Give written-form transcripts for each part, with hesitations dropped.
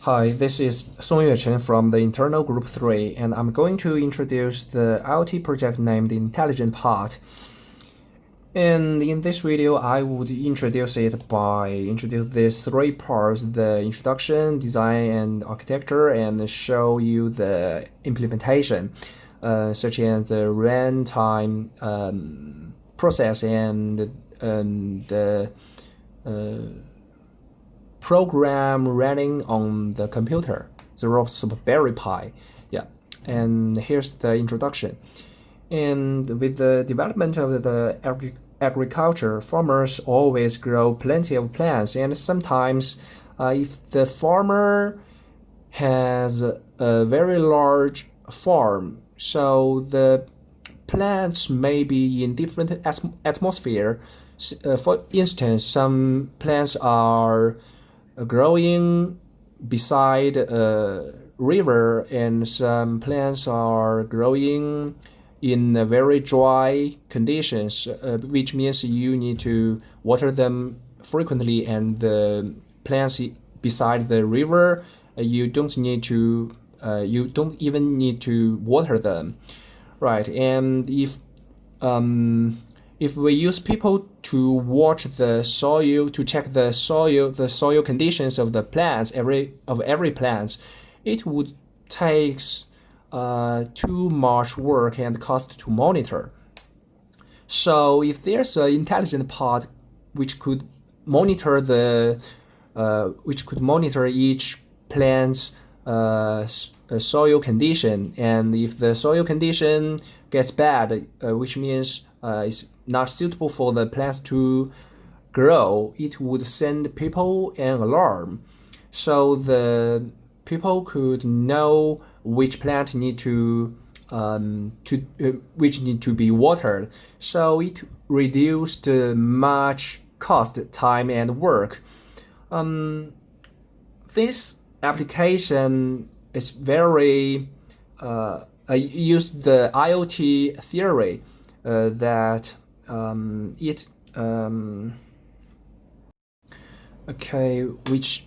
Hi, this is Songyue Chen from the internal group 3, and I'm going to introduce the IoT project named Intelligent Part. And in this video, I would introduce it by introduce these three parts: the introduction, design, and architecture, and show you the implementation, such as the runtime process and the program running on the computer, the Raspberry Pi. Yeah, and here's the introduction. And with the development of the agriculture, farmers always grow plenty of plants, and sometimes, if the farmer has a very large farm, so the plants may be in different atmosphere. For instance, some plants are growing beside a river, and some plants are growing in a very dry conditions, which means you need to water them frequently. And the plants beside the river, you don't even need to water them, right? And if we use people to watch the soil, to check the soil conditions of the plants, every plants, it would take too much work and cost to monitor. So if there's an intelligent part which could monitor each plant's soil condition, and if the soil condition gets bad, which means it's not suitable for the plants to grow, it would send people an alarm, so the people could know which plant need to which need to be watered. So it reduced much cost, time, and work. This application is very use the IoT theory that it which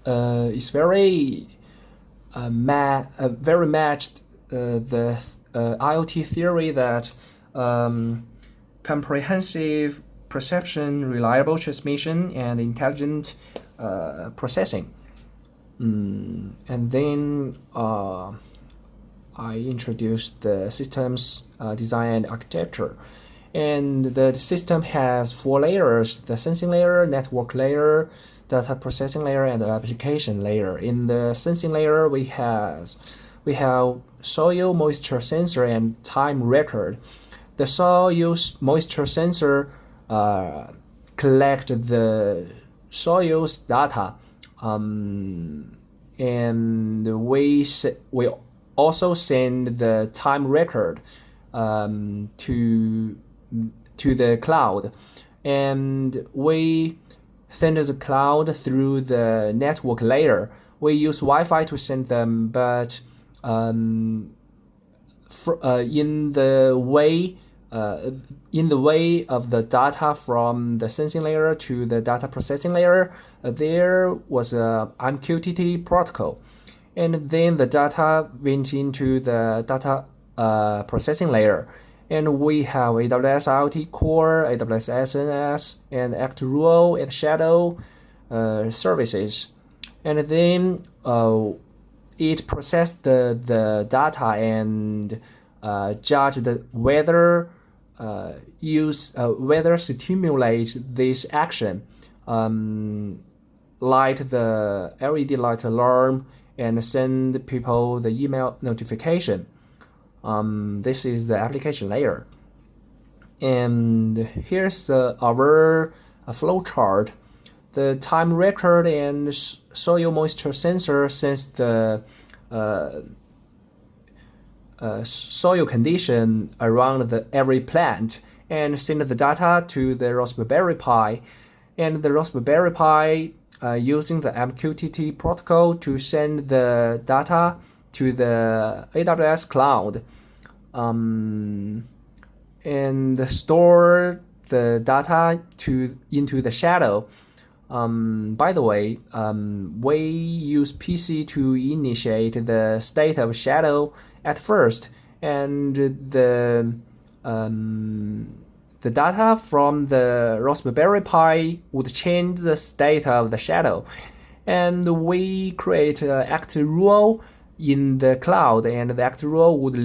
is very very matched the IoT theory that comprehensive perception, reliable transmission, and intelligent processing. And then I introduced the system's design and architecture. And the system has 4 layers: the sensing layer, network layer, data processing layer, and the application layer. In the sensing layer, we have soil moisture sensor and time record. The soil moisture sensor collect the soil's data, and we also send the time record to the cloud, and we send the cloud through the network layer. We use Wi-Fi to send them, but in the way of the data from the sensing layer to the data processing layer, there was a MQTT protocol, and then the data went into the data processing layer. And we have AWS IoT Core, AWS SNS, and ActRule and Shadow services. And then it processed the data and judge whether stimulate this action, light the LED light alarm, and send people the email notification. This is the application layer. And here's our flow chart. The time record and soil moisture sensor sense the soil condition around every plant and send the data to the Raspberry Pi. And the Raspberry Pi using the MQTT protocol to send the data to the AWS cloud, and store the data into the Shadow. By the way, we use PC to initiate the state of shadow at first, and the data from the Raspberry Pi would change the state of the shadow, and we create an act rule in the cloud, and the act rule would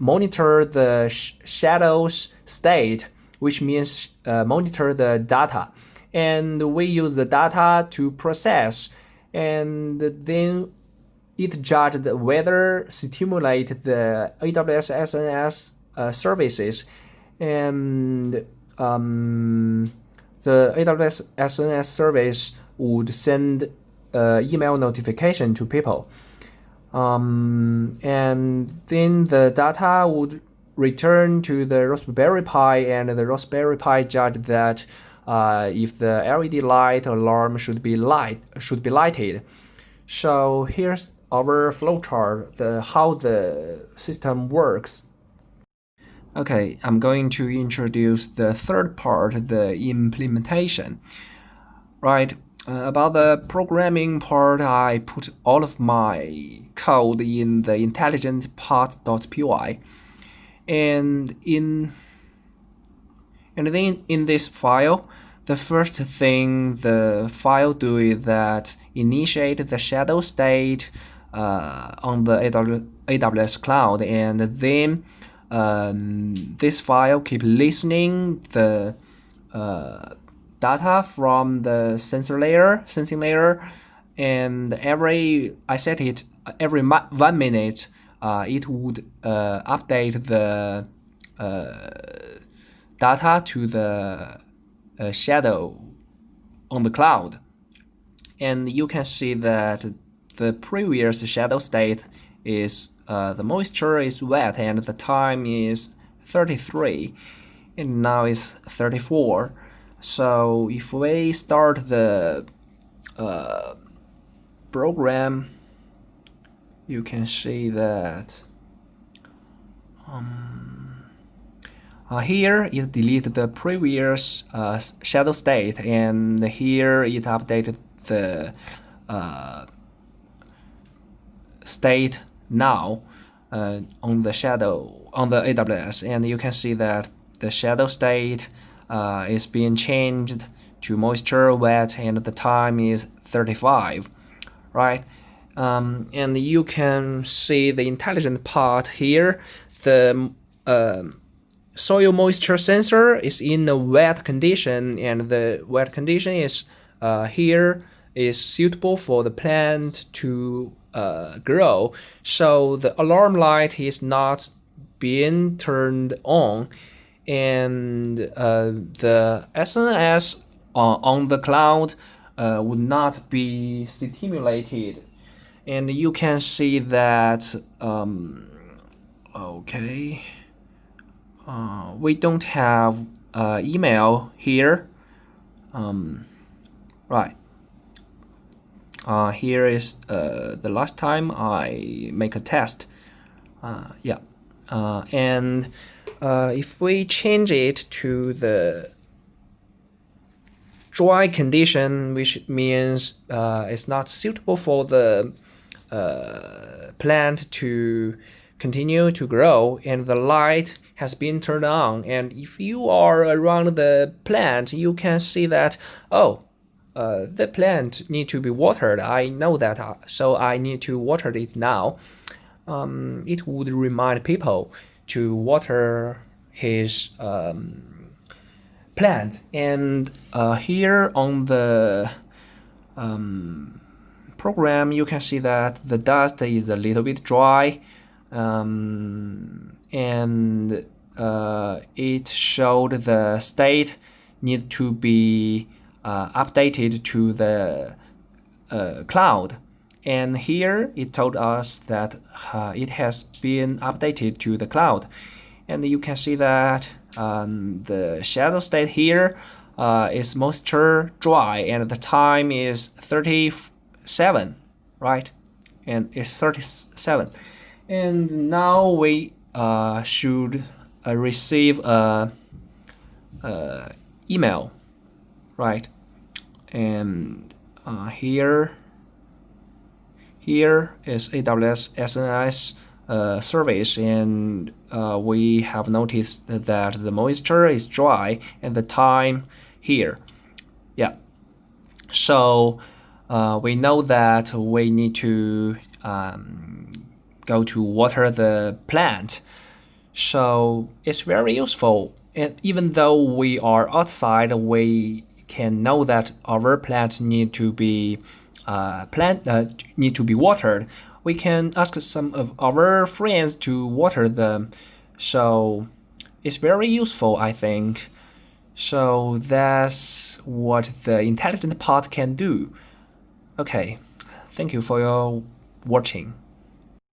monitor the shadow's state, which means monitor the data, and we use the data to process, and then it judged whether stimulate the AWS SNS services, and the AWS SNS service would send email notification to people, and then the data would return to the Raspberry Pi, and the Raspberry Pi judged that if the LED light alarm should be lighted. So here's our flowchart, how the system works. Okay, I'm going to introduce the third part, the implementation. Right, about the programming part, I put all of my code in the intelligent part.py, and then in this file, the first thing the file do is that initiate the shadow state on the AWS cloud, and then this file keep listening the data from the sensing layer, and I set it every 1 minute, it would update the data to the shadow on the cloud, and you can see that the previous shadow state is the moisture is wet and the time is 33, and now it's 34. So if we start the program, you can see that here it deleted the previous shadow state, and here it updated the state now on the AWS, and you can see that the shadow state is being changed to moisture wet, and the time is 35, right? And you can see the intelligent part here. The soil moisture sensor is in a wet condition, and the wet condition is here is suitable for the plant to grow. So the alarm light is not being turned on, and the SNS on the cloud would not be stimulated. And you can see that okay, we don't have email here, right? Here is the last time I make a test. Yeah, and if we change it to the dry condition, which means it's not suitable for the plant to continue to grow, and the light has been turned on, and if you are around the plant, you can see that, the plant need to be watered. I know that, so I need to water it now. It would remind people to water his plant, and here on the program, you can see that the dust is a little bit dry, and it showed the state need to be updated to the cloud, and here it told us that it has been updated to the cloud, and you can see that the shadow state here is moisture dry, and the time is 37, right? And it's 37, and now we should receive a email, right? And here is AWS SNS service, and we have noticed that the moisture is dry and the time here. Yeah. So we know that we need to go to water the plant. So it's very useful. And even though we are outside, we can know that our plants need to be need to be watered. We can ask some of our friends to water them. So it's very useful, I think. So that's what the intelligent pot can do. Okay, thank you for your watching.